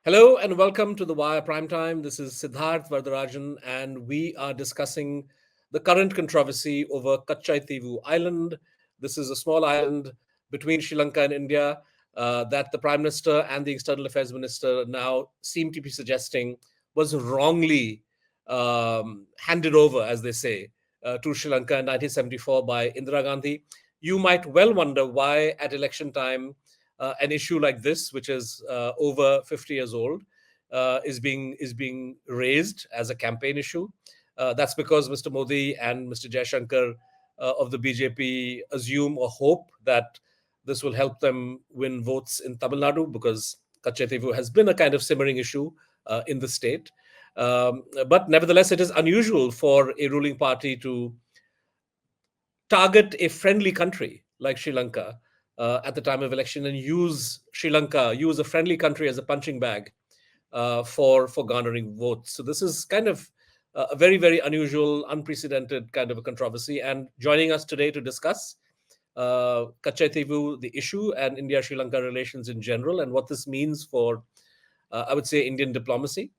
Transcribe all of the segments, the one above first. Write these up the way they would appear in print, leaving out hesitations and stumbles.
Hello and welcome to the Wire Primetime. This is Siddharth Varadarajan, and we are discussing the current controversy over Kachchativu Island. This is a small island between Sri Lanka and India that the Prime Minister and the External Affairs Minister now seem to be suggesting was wrongly handed over, as they say, to Sri Lanka in 1974 by Indira Gandhi. You might well wonder why, at election time, an issue like this, which is over 50 years old, is being raised as a campaign issue. That's because Mr. Modi and Mr. Jaishankar of the BJP assume or hope that this will help them win votes in Tamil Nadu, because Katchatheevu has been a kind of simmering issue in the state. But nevertheless, it is unusual for a ruling party to target a friendly country like Sri Lanka at the time of election and use a friendly country as a punching bag for garnering votes. So this is kind of a very, very unusual, unprecedented kind of a controversy. And joining us today to discuss Kachchativu, the issue, and India-Sri Lanka relations in general, and what this means for, I would say, Indian diplomacy,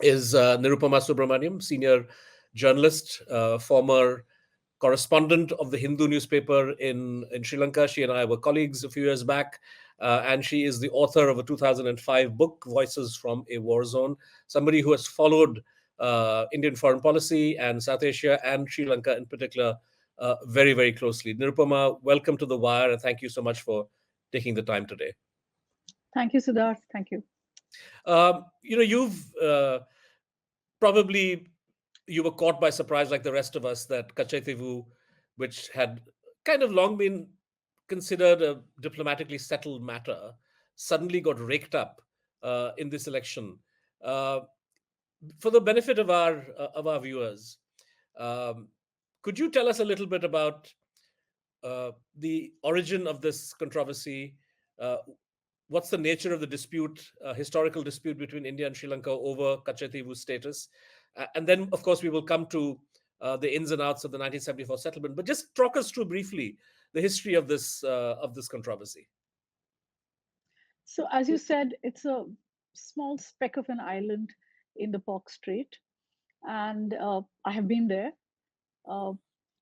is Nirupama Subramanian, senior journalist, former correspondent of the Hindu newspaper in Sri Lanka. She and I were colleagues a few years back, and she is the author of a 2005 book, Voices from a War Zone, somebody who has followed Indian foreign policy and South Asia and Sri Lanka in particular very, very closely. Nirupama, welcome to The Wire, and thank you so much for taking the time today. Thank you, Siddharth. Thank you. You've probably you were caught by surprise, like the rest of us, that Kachchativu, which had kind of long been considered a diplomatically settled matter, suddenly got raked up in this election. Uh, for the benefit of our viewers, um, could you tell us a little bit about the origin of this controversy? Uh, what's the nature of the dispute, historical dispute between India and Sri Lanka over Katchatheevu's status? And then, of course, we will come to the ins and outs of the 1974 settlement. But just talk us through briefly the history of this controversy. So, as you said, it's a small speck of an island in the Palk Strait, and I have been there. Uh,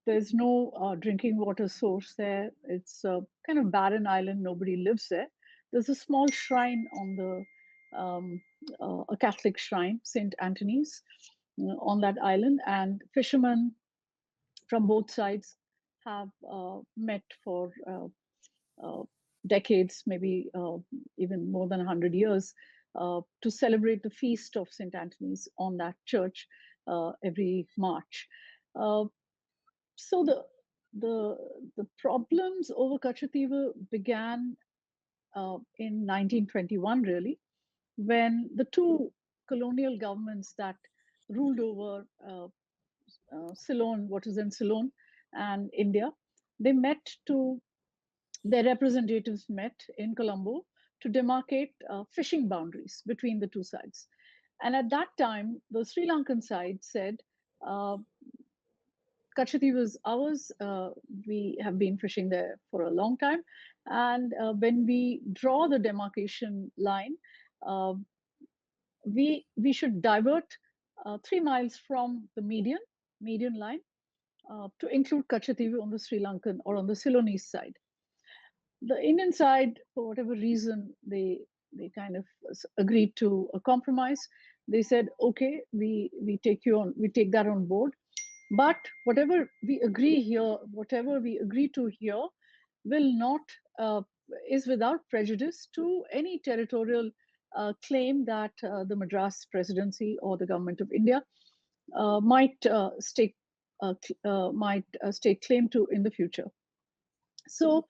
there's no drinking water source there. It's a kind of barren island. Nobody lives there. There's a small shrine on a Catholic shrine, Saint Anthony's, on that island, and fishermen from both sides have met for uh, decades, maybe even more than 100 years, to celebrate the feast of St. Anthony's on that church every March. Uh, so the the problems over Kachchatheevu began in 1921, really, when the two colonial governments that ruled over Ceylon, what is in Ceylon, and India, they met to their representatives met in Colombo to demarcate fishing boundaries between the two sides. And at that time, the Sri Lankan side said, uh, Kachchatheevu is ours. We have been fishing there for a long time. And when we draw the demarcation line, uh, we should divert 3 miles from the median line to include Kachchatheevu on the Sri Lankan or on the Ceylonese side. The Indian side, for whatever reason, they kind of agreed to a compromise. They said, okay, we take that on board, but whatever we agree here, whatever we agree to here, will not is without prejudice to any territorial claim that the Madras presidency or the government of India might stake claim to in the future. So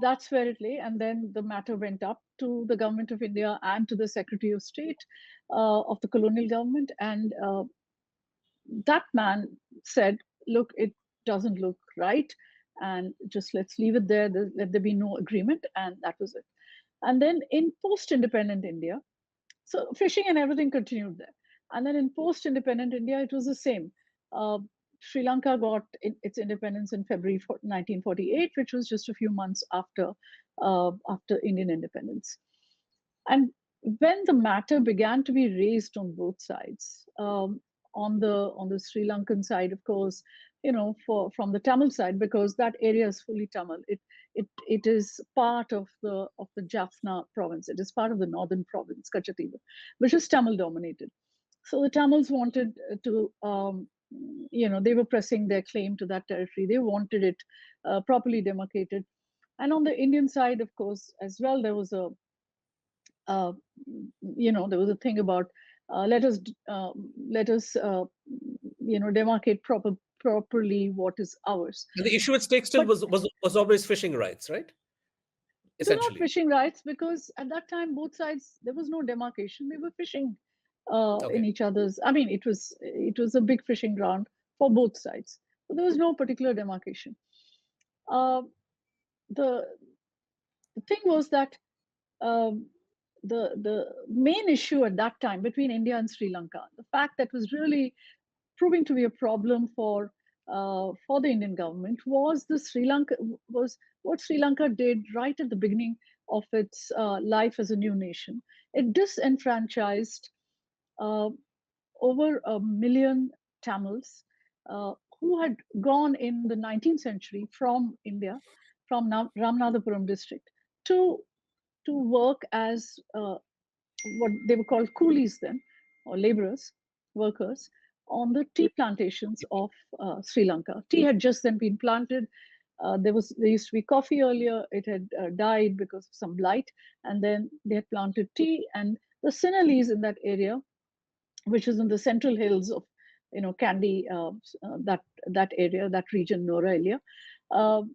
that's where it lay. And then the matter went up to the government of India and to the Secretary of State of the colonial government. And that man said, look, it doesn't look right. And just let's leave it there. Let there be no agreement. And that was it. And then in post independent India, so fishing and everything continued there. And then in post independent India, it was the same. Uh, Sri Lanka got its independence in February 1948, which was just a few months after Indian independence. And when the matter began to be raised on both sides, on the Sri Lankan side, of course, from the Tamil side, because that area is fully Tamil. It is part of the Jaffna province. It is part of the northern province, Kachchativu, which is Tamil dominated. So the Tamils wanted to, they were pressing their claim to that territory. They wanted it properly demarcated. And on the Indian side, of course, as well, there was uh, a thing about let us demarcate properly what is ours. And the issue at stake still But was always fishing rights, right? it was not Essentially. fishing rights, because at that time both sides, there was no demarcation. They were fishing Okay. in each other's. I mean, it was a big fishing ground for both sides. So there was no particular demarcation. Uh, the the thing was that um, the main issue at that time between India and Sri Lanka, the fact that was really proving to be a problem for the Indian government, was the Sri Lanka was what Sri Lanka did right at the beginning of its life as a new nation. It disenfranchised uh, over a million Tamils uh, who had gone in the 19th century from India, from Ramanathapuram district, to to work as what they were called coolies then, or laborers, workers, on the tea plantations of Sri Lanka. Tea had just then been planted. There used to be coffee earlier. It had died because of some blight, and then they had planted tea. And the Sinhalese in that area, which is in the central hills of Kandy, that area, that region, Nora area.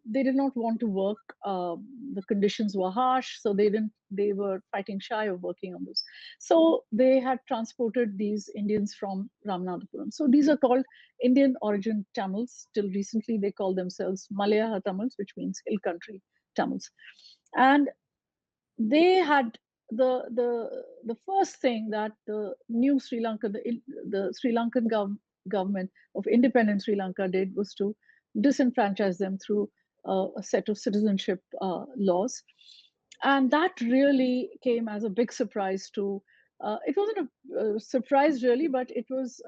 They did not want to work. The conditions were harsh, so they didn't. They were fighting shy of working on this. So they had transported these Indians from Ramanathapuram. So these are called Indian origin Tamils. Till recently, they call themselves Malaya Tamils, which means hill country Tamils. And they had the first thing that the new Sri Lanka, the Sri Lankan government of independent Sri Lanka did, was to disenfranchise them through a set of citizenship laws, and that really came as a big surprise to. It wasn't a surprise really, but it was.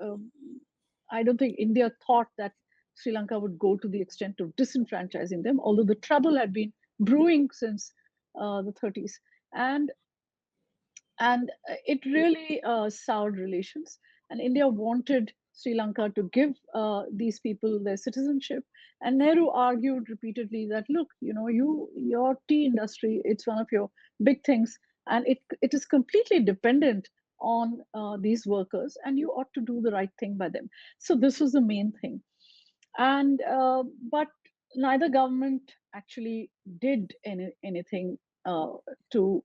I don't think India thought that Sri Lanka would go to the extent of disenfranchising them, although the trouble had been brewing since the 30s. And it really soured relations. And India wanted Sri Lanka to give these people their citizenship. And Nehru argued repeatedly that, look, your tea industry, it's one of your big things, and it is completely dependent on these workers, and you ought to do the right thing by them. So this was the main thing. And but neither government actually did anything to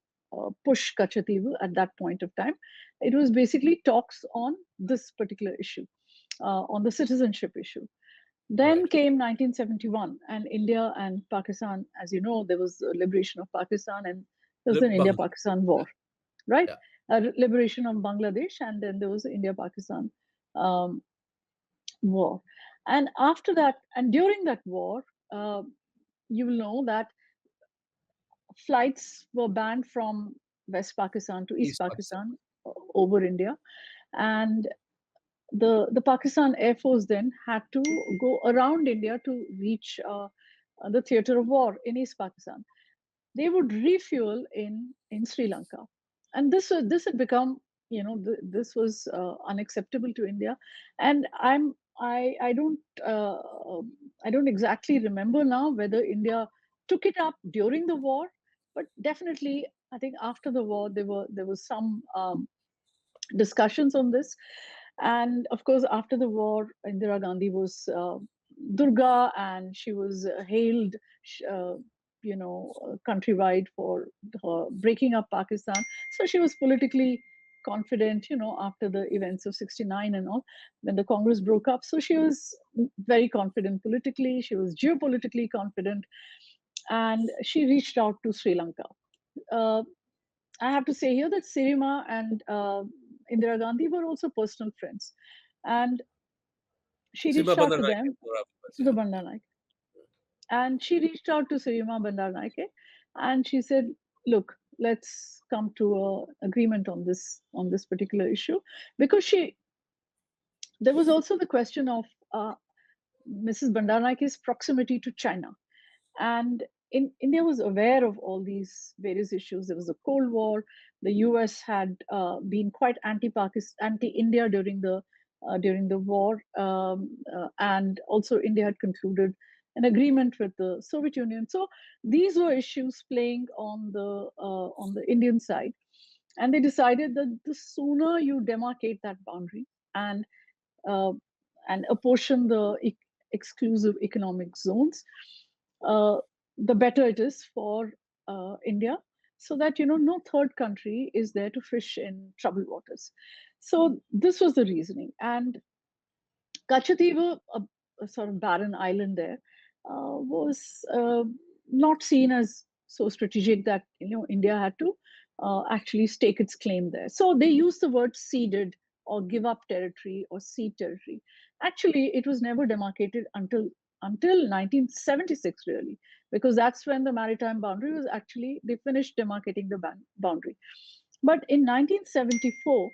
push Kachchatheevu at that point of time. It was basically talks on this particular issue, on the citizenship issue. Then Right. came 1971, and India and Pakistan. As you know, there was the liberation of Pakistan, and there was an Bangladesh. India-Pakistan war, right? Yeah. Liberation of Bangladesh, and then there was the India-Pakistan um, war. And after that, and during that war, uh, you will know that flights were banned from West Pakistan to East East Pakistan. Pakistan over India. And the Pakistan Air Force then had to go around India to reach the theater of war in East Pakistan. They would refuel in Sri Lanka, and this had become, this was unacceptable to India. And I don't I don't exactly remember now whether India took it up during the war, but definitely I think after the war there was some discussions on this. And of course, after the war, Indira Gandhi was Durga, and she was hailed, uh, countrywide for her breaking up Pakistan. So she was politically confident, after the events of 69 and all, when the Congress broke up. So she was very confident politically, she was geopolitically confident, and she reached out to Sri Lanka. Uh, I have to say here that Sirima and Indira Gandhi were also personal friends. And she Sima reached out to Bandaranaike, them, yeah. Sudha Bandaranaike, and she reached out to Sirima Bandaranaike, and she said, look, let's come to an agreement on this particular issue, because there was also the question of Mrs. Bandaranaike's proximity to China. And India was aware of all these various issues. There was a Cold War. The US had been quite anti-India during the war, and also India had concluded an agreement with the Soviet Union. So these were issues playing on the Indian side, and they decided that the sooner you demarcate that boundary and uh, apportion the exclusive economic zones, uh, the better it is for India, so that no third country is there to fish in troubled waters. So this was the reasoning. And Kachchatheevu, a sort of barren island there, was not seen as so strategic that India had to actually stake its claim there. So they used the word ceded or give up territory or cede territory. Actually, it was never demarcated until 1976, really, because that's when the maritime boundary was actually, they finished demarcating the boundary. But in 1974,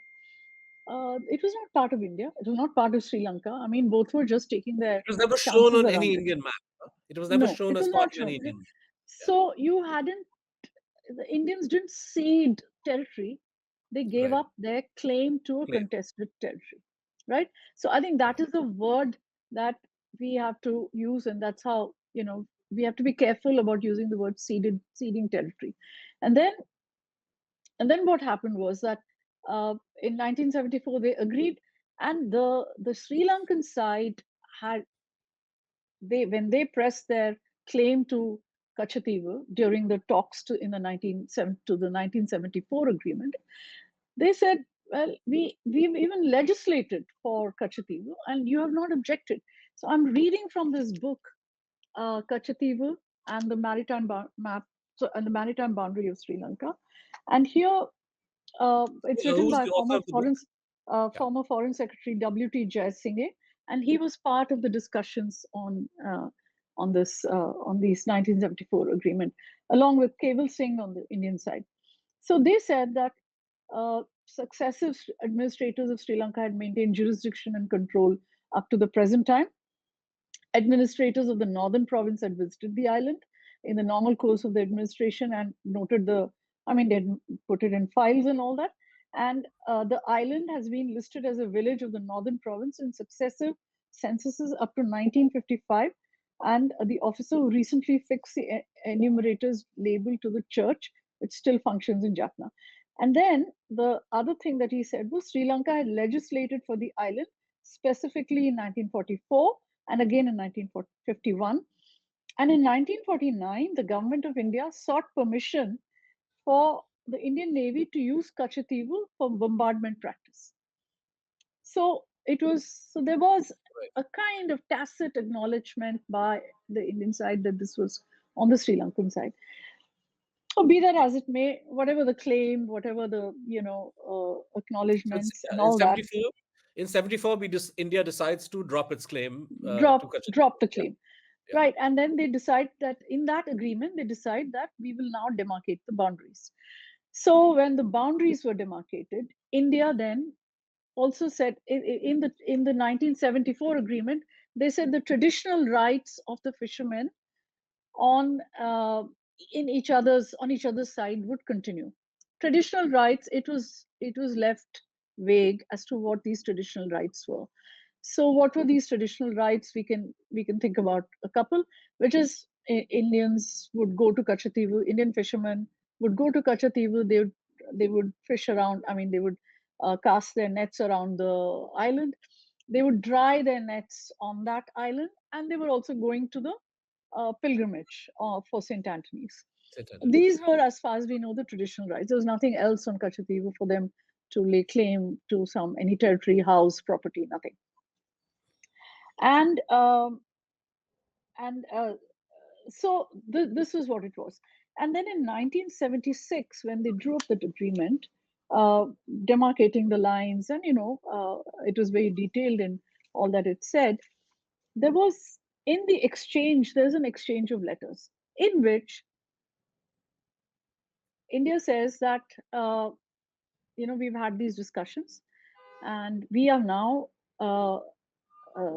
it was not part of India. It was not part of Sri Lanka. I mean, both were just taking their It was never shown chances on any around it. Indian map. Huh? It was never No, shown it as was part not of any shown. Indian map. Yeah. So the Indians didn't cede territory. They gave Right. up their claim to a Claim. contested territory, right? So I think that is the word that we have to use, and that's how we have to be careful about using the word ceding territory. And then what happened was that in 1974 they agreed, and the Sri Lankan side had, when they pressed their claim to Kachchativu during the talks to the 1974 agreement, they said, well, we've even legislated for Kachchativu, and you have not objected. So I'm reading from this book, Kachchatheevu and the maritime map, and the maritime boundary of Sri Lanka. And here it's written Who's by the author of the book? Yeah. former Foreign Secretary W.T. Jaishankar, and he was part of the discussions on these 1974 agreement, along with Keval Singh on the Indian side. So they said that successive administrators of Sri Lanka had maintained jurisdiction and control up to the present time. Administrators of the northern province had visited the island in the normal course of the administration and noted they'd put it in files and all that. And the island has been listed as a village of the northern province in successive censuses up to 1955. And the officer who recently fixed the enumerator's label to the church, which still functions in Jaffna. And then the other thing that he said was Sri Lanka had legislated for the island specifically in 1944 and again in 1951. And in 1949, the government of India sought permission for the Indian Navy to use Katchatheevu for bombardment practice. So there was a kind of tacit acknowledgement by the Indian side that this was on the Sri Lankan side. So be that as it may, whatever the claim, whatever the acknowledgements So and in all that, 74, India decides to drop its claim to drop the Kachchativu. claim. Yeah. Right. And then they decide that in that agreement, they decide that we will now demarcate the boundaries. So when the boundaries were demarcated, India then also said in the 1974 agreement, they said the traditional rights of the fishermen on each other's side would continue. Traditional rights, it was left vague as to what these traditional rights were. So what were these traditional rights? We can think about a couple, which is Indians would go to Kachchativu, Indian fishermen would go to Kachchativu, they would fish around, I mean, they would cast their nets around the island. They would dry their nets on that island, and they were also going to the pilgrimage for St. Anthony's. These were, as far as we know, the traditional rights. There was nothing else on Kachchatheevu for them to lay claim to any territory, house, property, nothing. And so this was what it was. And then in 1976, when they drew up that agreement, demarcating the lines, and it was very detailed in all that it said, there was there's an exchange of letters in which India says that we've had these discussions, and we are now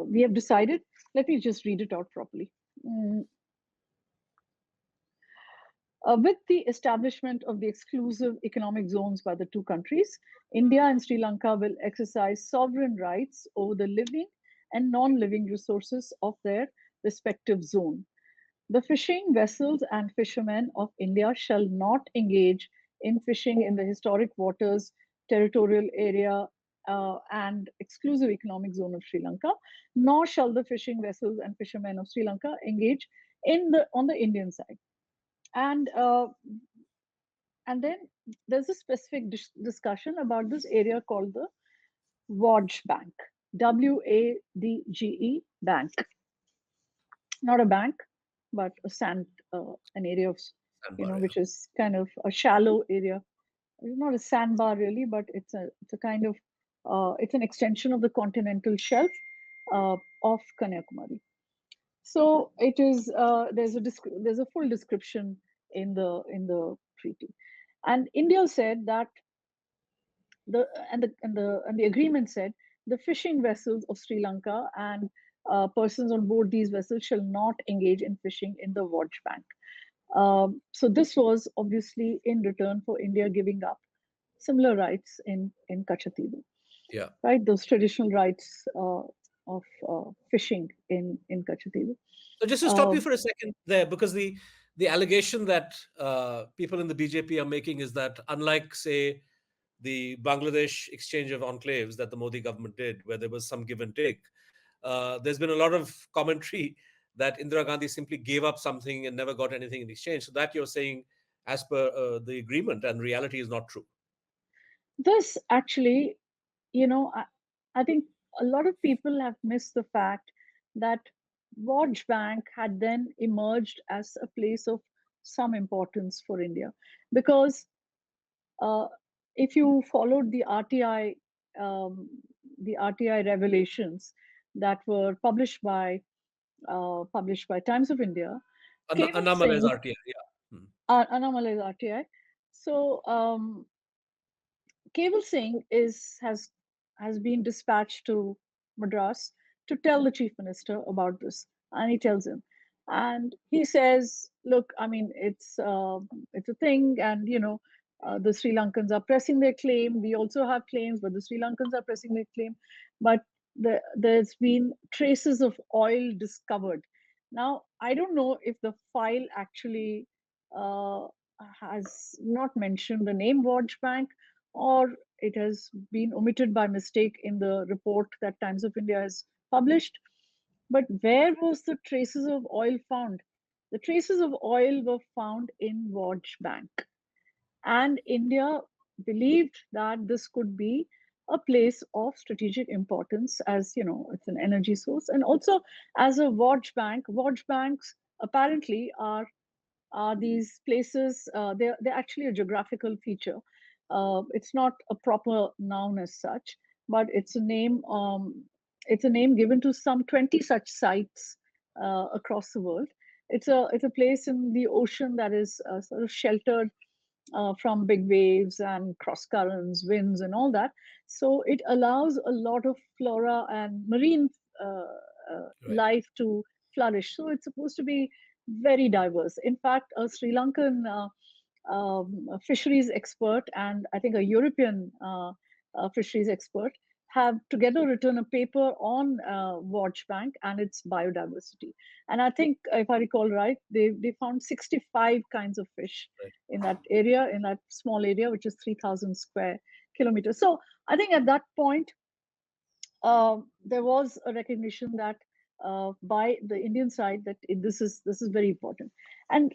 we have decided. Let me just read it out properly. Mm, with the establishment of the exclusive economic zones by the two countries, India and Sri Lanka will exercise sovereign rights over the living and non living resources of their respective zone. The fishing vessels and fishermen of India shall not engage in fishing in the historic waters, territorial area, and exclusive economic zone of Sri Lanka, nor shall the fishing vessels and fishermen of Sri Lanka engage on the Indian side. And and then there's a specific discussion about this area called the Wadge Bank, WADGE Bank, not a bank, but an area of, Sandbar, yeah. which is kind of a shallow area. It's not a sandbar really, but it's a kind of, it's an extension of the continental shelf of Kanyakumari. So it is, there's a full description in the treaty, and India said that the agreement said the fishing vessels of Sri Lanka and persons on board these vessels shall not engage in fishing in the Wadge Bank. So this was obviously in return for India giving up similar rights in Kachchativu, Yeah. right? Those traditional rights of fishing in Kachchativu. So just to stop you Um, for a second there, because the allegation that people in the BJP are making is that, unlike, say, the Bangladesh exchange of enclaves that the Modi government did, where there was some give and take, there's been a lot of commentary that Indira Gandhi simply gave up something and never got anything in exchange. So that you're saying, as per the agreement, and reality is not true. this actually, I think a lot of people have missed the fact that Wadge Bank had then emerged as a place of some importance for India, because uh, if you followed um, the RTI revelations that were published by Times of India, Keval Annamalai's Singh, RTI, yeah. Hmm. Annamalai's RTI. So Keval Singh has been dispatched to Madras to tell the chief minister about this, and he tells him, and he says, "Look, I mean, it's a thing, and the Sri Lankans are pressing their claim. We also have claims, but the Sri Lankans are pressing their claim. But there's been traces of oil discovered. Now, I don't know if the file actually uh, has not mentioned the name Wadge Bank, or it has been omitted by mistake in the report that Times of India has published. But where was the traces of oil found? The traces of oil were found in Wadge Bank. And India believed that this could be a place of strategic importance, as it's an energy source, and also as a Wadge Bank. Wadge banks apparently are these places. They're actually a geographical feature. It's not a proper noun as such, but it's a name. It's a name given to some 20 such sites across the world. It's a place in the ocean that is sort of sheltered from big waves and cross currents, winds, and all that. So it allows a lot of flora and marine Right. life to flourish. So it's supposed to be very diverse. In fact, a Sri Lankan fisheries expert and I think a European fisheries expert have together written a paper on Watch Bank and its biodiversity. And I think, if I recall right, they found 65 kinds of fish Right. in that area, in that small area, which is 3,000 square kilometers. So I think at that point, there was a recognition that by the Indian side that this is very important, and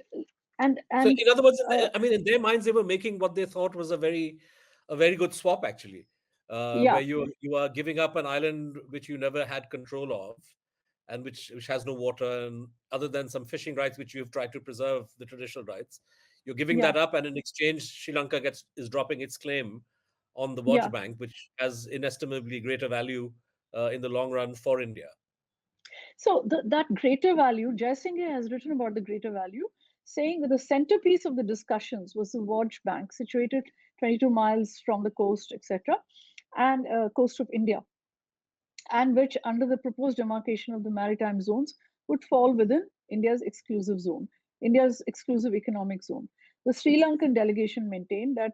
and So, and in other words, uh, I mean, in their minds, they were making what they thought was a very good swap, actually, where yeah, you are giving up an island which you never had control of, and which has no water, and other than some fishing rights which you've tried to preserve the traditional rights, you're giving yeah, that up, and in exchange, Sri Lanka is dropping its claim on the Wadge yeah. Bank, which has inestimably greater value in the long run for India. So that greater value, Jaishankar has written about the greater value. saying that the centerpiece of the discussions was the Wadge Bank, situated 22 miles from the coast, etc., and coast of India, and which, under the proposed demarcation of the maritime zones, would fall within India's exclusive zone, India's exclusive economic zone. The Sri Lankan delegation maintained that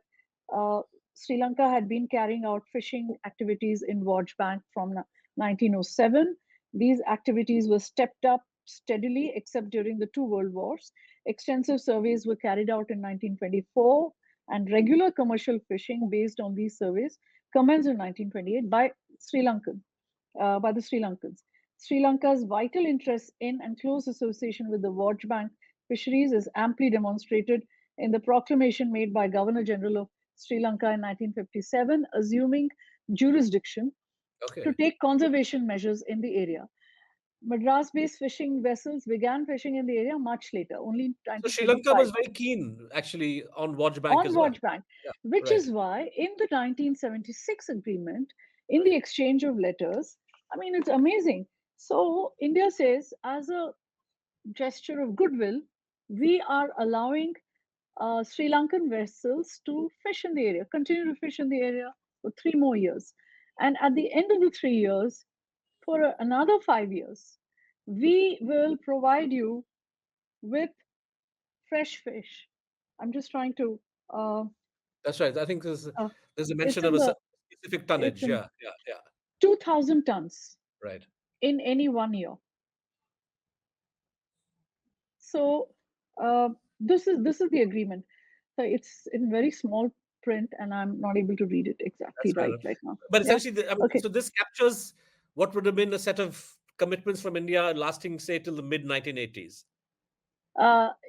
uh, Sri Lanka had been carrying out fishing activities in Wadge Bank from 1907. These activities were stepped up steadily, except during the two world wars. Extensive surveys were carried out in 1924, and regular commercial fishing based on these surveys commenced in 1928 by the Sri Lankans. Sri Lanka's vital interest in and close association with the Wadge Bank fisheries is amply demonstrated in the proclamation made by Governor General of Sri Lanka in 1957, assuming jurisdiction to Okay. take conservation measures in the area. Madras-based fishing vessels began fishing in the area much later, only in So Sri Lanka 1935, was very keen, actually, on Wadge Bank on as well. Wadge Bank, Yeah. which Right. is why in the 1976 agreement, in the Right. exchange of letters, I mean, it's amazing. So India says, as a gesture of goodwill, we are allowing Sri Lankan vessels to fish in the area, continue to fish in the area for 3 more years. And at the end of the 3 years, for another 5 years, we will provide you with fresh fish. I'm just trying to, uh, That's right. I think uh, there's a it's mention in of a the, specific it's tonnage. in Yeah. Yeah. Yeah. 2,000 tons Right. in any 1 year. So uh, this is the agreement. So it's in very small print, and I'm not able to read it exactly That's fair enough. right now. But Yeah. essentially, I mean, Okay. so this captures what would have been a set of commitments from India lasting, say, till the mid 1980s.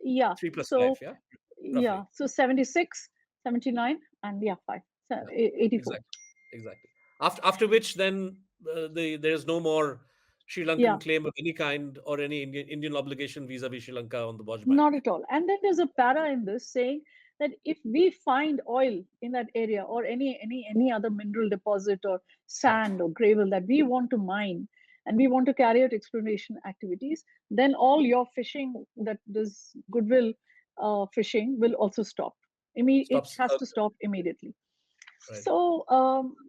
Yeah. 3 plus 5, So yeah, yeah. roughly. So 76, 79, and yeah, five. So, Yeah, 84. exactly, exactly. After which, then there's no more Sri Yeah. Lankan claim of any kind or any Indian obligation vis-a-vis Sri Lanka on the Wadge Bank. Not at all. And then there's a para in this saying that if we find oil in that area, or any other mineral deposit or Right. sand or gravel that we want to mine, and we want to carry out exploration activities, then all your fishing, that this goodwill fishing, will also stop. It Stops. has to stop immediately. Right. So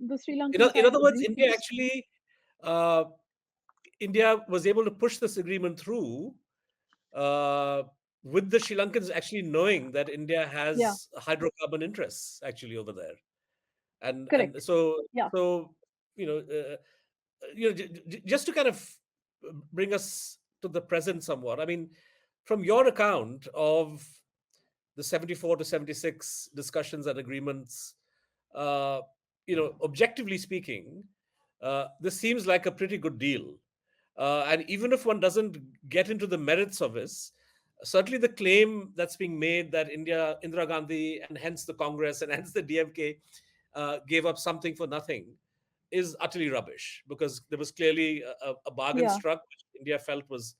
the Sri In, Lankan in side other words, agreed to India this. actually, uh, India was able to push this agreement through uh, with the Sri Lankans actually knowing that India Yeah, has hydrocarbon interests actually over there, and correct. so Yeah, so you know just to kind of bring us to the present somewhat. I mean, from your account of the 74 to 76 discussions and agreements, uh, objectively speaking, this seems like a pretty good deal. And even if one doesn't get into the merits of this, certainly the claim that's being made that Indira Gandhi, and hence the Congress, and hence the DMK, gave up something for nothing, is utterly rubbish, because there was clearly a bargain yeah. struck which India felt was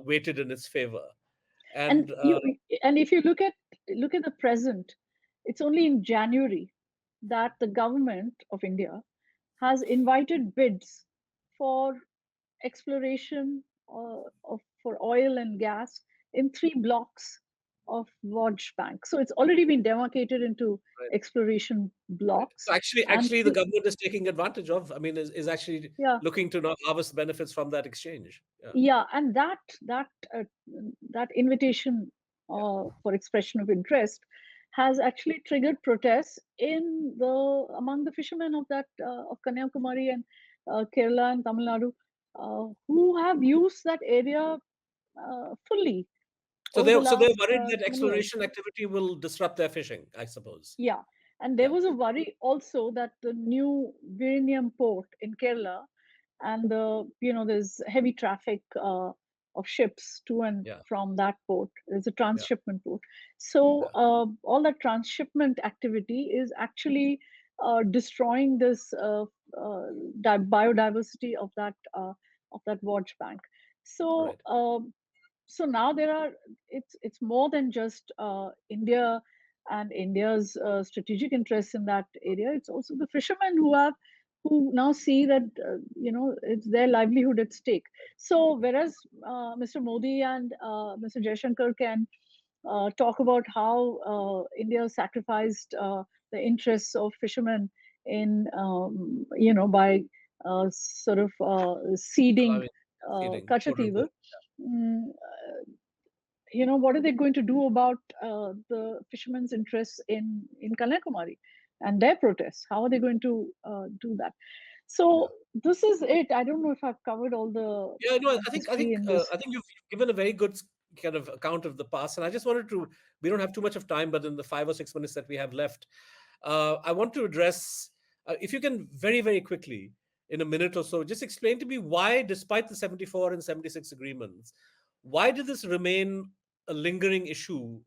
weighted in its favor. And And if you look at the present, it's only in January that the government of India has invited bids for exploration for oil and gas in 3 blocks of Wadge Bank. So it's already been demarcated into right, exploration right. So blocks. And actually, the government is taking advantage of. I mean, is actually yeah, looking to now harvest benefits from that exchange. Yeah, yeah, and uh, that invitation yeah, for expression of interest has actually triggered protests in the among the fishermen of that of Kanyakumari and Kerala and Tamil Nadu, who have used that area fully So over the they're last worried that 20 years. exploration activity will disrupt their fishing, I suppose. Yeah, and there Yeah, was a worry also that the new Virinium port in Kerala, and there's heavy traffic of ships to and yeah, from that port. There's a yeah, transshipment port. So yeah. all that transshipment activity is actually destroying this biodiversity of that watch bank. So Right, so now it's more than just India and India's strategic interests in that area. It's also the fishermen who now see that it's their livelihood at stake. So whereas Mr. Modi and Mr. Jaishankar can talk about how India sacrificed the interests of fishermen in, by sort of ceding Allowing seeding, quote-unquote. Kachchatheevu. Mm, what are they going to do about the fishermen's interests in Kanyakumari and their protests? How are they going to do that? Yeah. So this is it. I don't know if I've covered all the Yeah, no, I think I history think in uh, this. I think you've given a very good kind of account of the past, and I just wanted to. We don't have too much of time, but in the 5 or 6 minutes that we have left, I want to address. If you can, very very quickly, in a minute or so, just explain to me why, despite the 74 and 76 agreements, why did this remain a lingering issue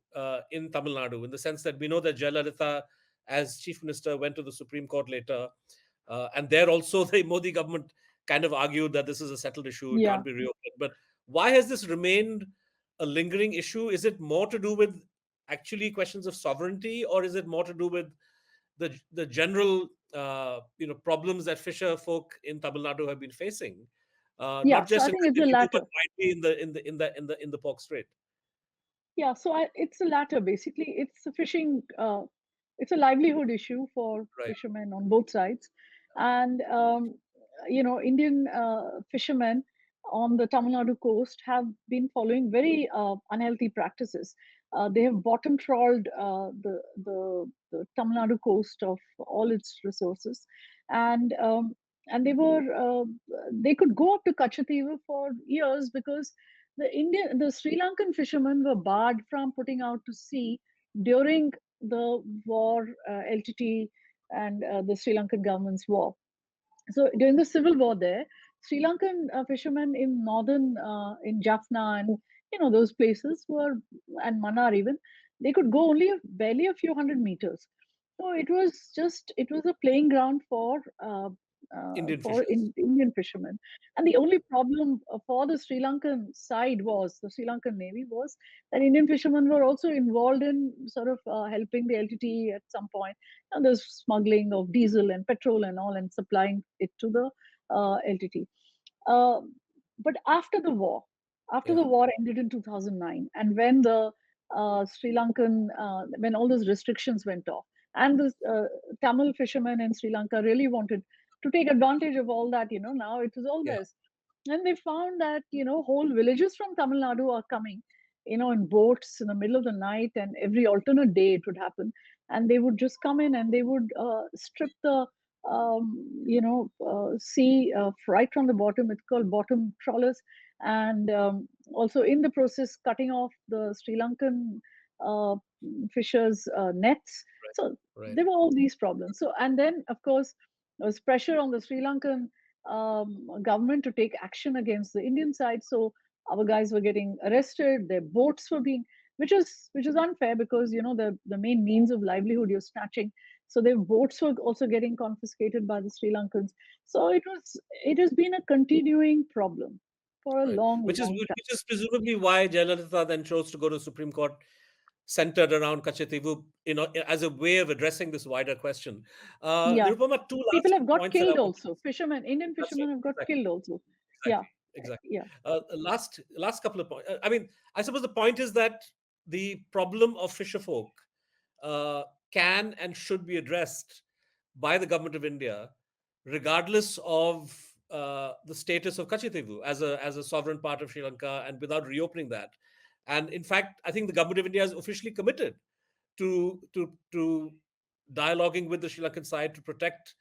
in Tamil Nadu? In the sense that we know that Jayalalitha, as chief minister, went to the Supreme Court later, and there also the Modi government kind of argued that this is a settled issue, it Yeah. can't be reopened. But why has this remained a lingering issue? Is it more to do with actually questions of sovereignty, or is it more to do with the general problems that fisher folk in Tamil Nadu have been facing, Yeah. not So just I in think it's the Katchatheevu, but latter. widely in the Palk Strait? Yeah, so it's the latter. Basically, it's a fishing. It's a livelihood issue for Right. fishermen on both sides, and Indian fishermen on the Tamil Nadu coast have been following very unhealthy practices. They have bottom trawled the Tamil Nadu coast of all its resources, and they could go up to Kachchativu for years because the Sri Lankan fishermen were barred from putting out to sea during the war, LTT and the Sri Lankan government's war. So during the civil war there, Sri Lankan fishermen in northern, in Jaffna and those places were, and Mannar even, they could go only barely a few hundred meters. So it was a playing ground Indian for fishers. Indian fishermen. And the only problem for the Sri Lankan side was, the Sri Lankan Navy was, that Indian fishermen were also involved in sort of helping the LTT at some point. And there's smuggling of diesel and petrol and all, and supplying it to the LTT. Uh, but after Yeah. the war ended in 2009, and when the when all those restrictions went off, and the Tamil fishermen in Sri Lanka really wanted to take advantage of all that, now it was all Yeah. theirs. And they found that, whole villages from Tamil Nadu are coming, in boats in the middle of the night, and every alternate day it would happen. And they would just come in and they would strip the sea right from the bottom. It's called bottom trawlers. And also in the process, cutting off the Sri Lankan uh, fishers' nets. So Right. there were all these problems. So, and then, of course, there was pressure on the Sri Lankan government to take action against the Indian side. So our guys were getting arrested. Their boats were being, which is unfair because the main means of livelihood you're snatching. So their boats were also getting confiscated by the Sri Lankans. So it has been a continuing problem for a Right. long, Which is long which time. is presumably why Jayalalitha then chose to go to the Supreme Court, centered around Kachchativu, as a way of addressing this wider question. Yeah, Nirupama, two people last have got points that I killed want. also. Fishermen, Indian That's right. fishermen have got Exactly. killed also. Yeah, Exactly. Exactly. yeah, Last couple of points. I mean, I suppose the point is that the problem of fisherfolk uh, can and should be addressed by the government of India, regardless of the status of Kachchativu as a sovereign part of Sri Lanka, and without reopening that. And in fact, I think the government of India is officially committed to dialoguing with the Sri Lankan side to protect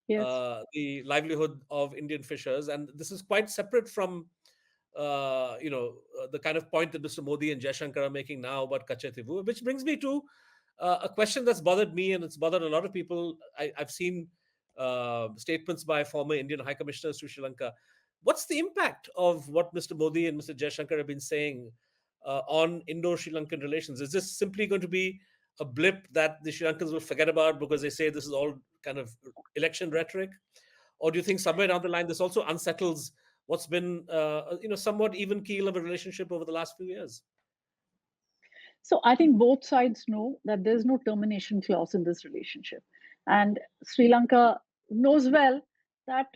yes. the livelihood of Indian fishers, and this is quite separate from the kind of point that Mr. Modi and Jaishankar are making now about Katchatheevu, which brings me to a question that's bothered me and it's bothered a lot of people. I've seen statements by former Indian High Commissioners to Sri Lanka. What's the impact of what Mr. Modi and Mr. Jaishankar have been saying on Indo-Sri Lankan relations? Is this simply going to be a blip that the Sri Lankans will forget about because they say this is all kind of election rhetoric? Or do you think somewhere down the line this also unsettles what's been somewhat even keel of a relationship over the last few years? So I think both sides know that there's no termination clause in this relationship. And Sri Lanka knows well that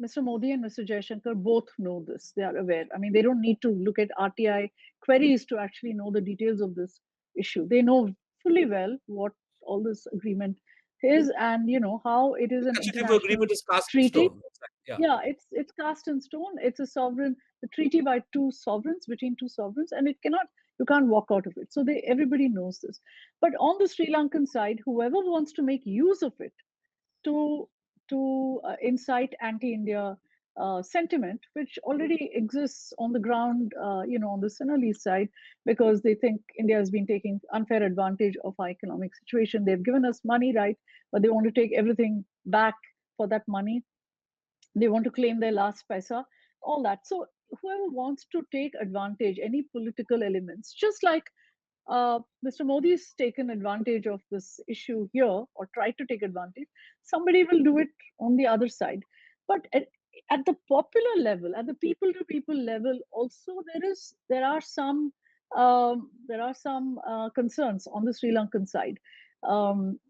Mr. Modi and Mr. Jaishankar both know this. They are aware. I mean, they don't need to look at RTI queries to actually know the details of this issue. They know fully well what all this agreement is, and how it is The an Kachchativu international agreement is cast in treaty. stone. Yeah. Yeah, it's cast in stone. It's a treaty by two sovereigns, between two sovereigns, and you can't walk out of it. So everybody knows this. But on the Sri Lankan side, whoever wants to make use of it to incite anti-India sentiment, which already exists on the ground, on the Sinhalese side, because they think India has been taking unfair advantage of our economic situation. They've given us money, right, but they want to take everything back for that money. They want to claim their last paisa, all that. So whoever wants to take advantage, any political elements, just like Mr. Modi's taken advantage of this issue here, or tried to take advantage, somebody will do it on the other side. But at the popular level, at the people to people level, also there are some concerns on the Sri Lankan side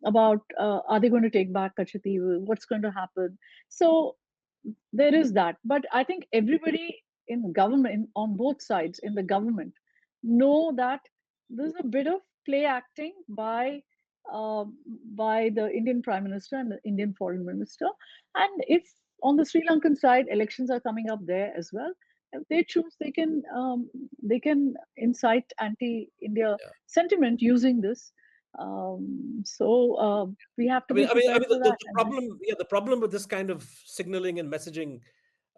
about are they going to take back Kachchatheevu? What's going to happen? So there is that. But I think everybody in government, on both sides in the government, know that there's a bit of play acting uh, by the Indian Prime Minister and the Indian Foreign Minister. And if on the Sri Lankan side elections are coming up there as well, if they choose, they can incite anti-India Yeah. sentiment using this. We have to be prepared for that. The problem, yeah, the problem with this kind of signaling and messaging,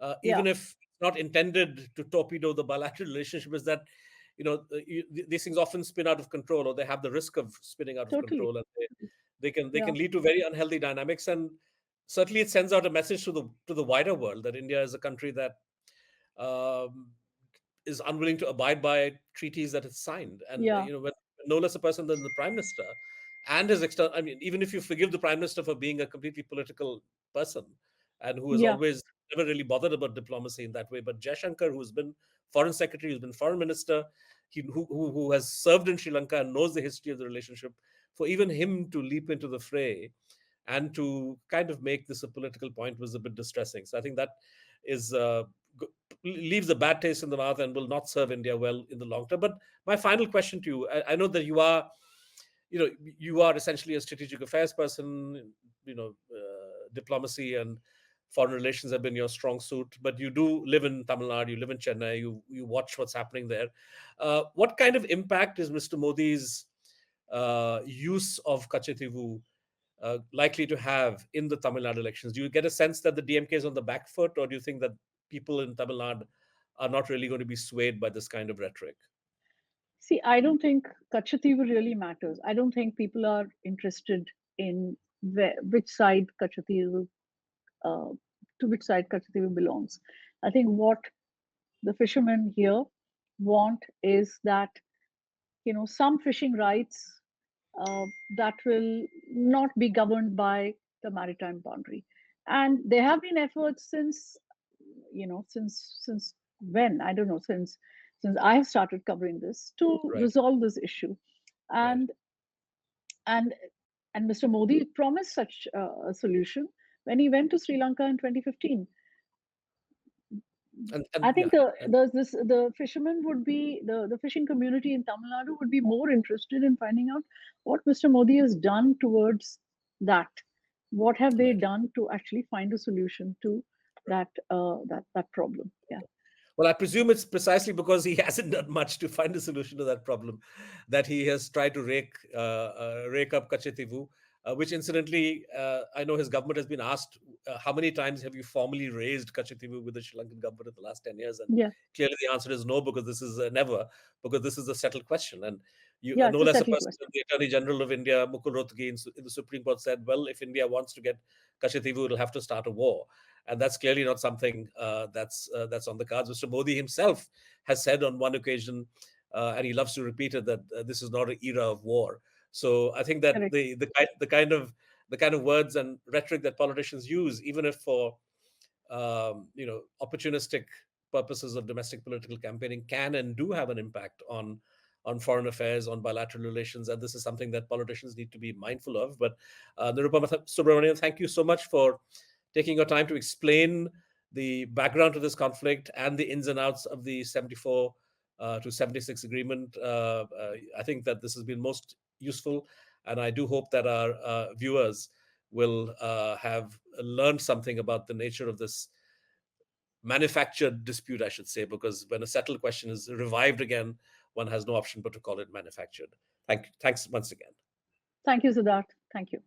Yeah, even if it's not intended to torpedo the bilateral relationship, is that these things often spin out of control, or they have the risk of spinning out of totally. control, and they Yeah, can lead to very unhealthy dynamics. And certainly, it sends out a message to the wider world that India is a country that um, is unwilling to abide by treaties that it's signed. And yeah, when no less a person than the prime minister and his external, I mean, even if you forgive the prime minister for being a completely political person and who has yeah, always never really bothered about diplomacy in that way, but Jaishankar, who's been foreign secretary, who's been foreign minister, who has served in Sri Lanka and knows the history of the relationship, for even him to leap into the fray and to kind of make this a political point was a bit distressing. So I think that is leaves a bad taste in the mouth and will not serve India well in the long term. But my final question to you: I know that you are essentially a strategic affairs person. Diplomacy and foreign relations have been your strong suit, but you do live in Tamil Nadu, you live in Chennai, you watch what's happening there. What kind of impact is Mr. Modi's use of Kachchativu likely to have in the Tamil Nadu elections? Do you get a sense that the DMK is on the back foot, or do you think that people in Tamil Nadu are not really going to be swayed by this kind of rhetoric? See, I don't think Katchatheevu really matters. I don't think people are interested in which side Katchatheevu, uh, to which side Katchatheevu belongs. I think what the fishermen here want is that some fishing rights uh, that will not be governed by the maritime boundary. And there have been efforts since when, I don't know, since I have started covering this, to Right, resolve this issue. right. And and and Mr. Modi promised such a solution when he went to Sri Lanka in 2015. And I yeah, think the fishermen would be the fishing community in Tamil Nadu would be more interested in finding out what Mr. Modi has done towards that. What have they right. done to actually find a solution to that problem? Yeah, Well, I presume it's precisely because he hasn't done much to find a solution to that problem that he has tried to rake up Katchatheevu, which incidentally, I know his government has been asked how many times have you formally raised Katchatheevu with the Sri Lankan government in the last 10 years? And yeah, clearly the answer is no, because this is never, because this is a settled question. And yeah. no It's a less a settled person question. than the Attorney General of India, Mukul Rohtgi, in the Supreme Court said, well, if India wants to get Katchatheevu, it'll have to start a war. And that's clearly not something that's on the cards. Mr. Modi himself has said on one occasion, and he loves to repeat it, that this is not an era of war. So I think that Correct. the kind of words and rhetoric that politicians use, even if for opportunistic purposes of domestic political campaigning, can and do have an impact on foreign affairs, on bilateral relations, and this is something that politicians need to be mindful of. But Nirupama Subramanian, thank you so much for taking your time to explain the background to this conflict and the ins and outs of the 74 to 76 agreement. I think that this has been most useful, and I do hope that our viewers will have learned something about the nature of this manufactured dispute, I should say, because when a settled question is revived again, one has no option but to call it manufactured. Thanks once again. Thank you, Siddharth. Thank you.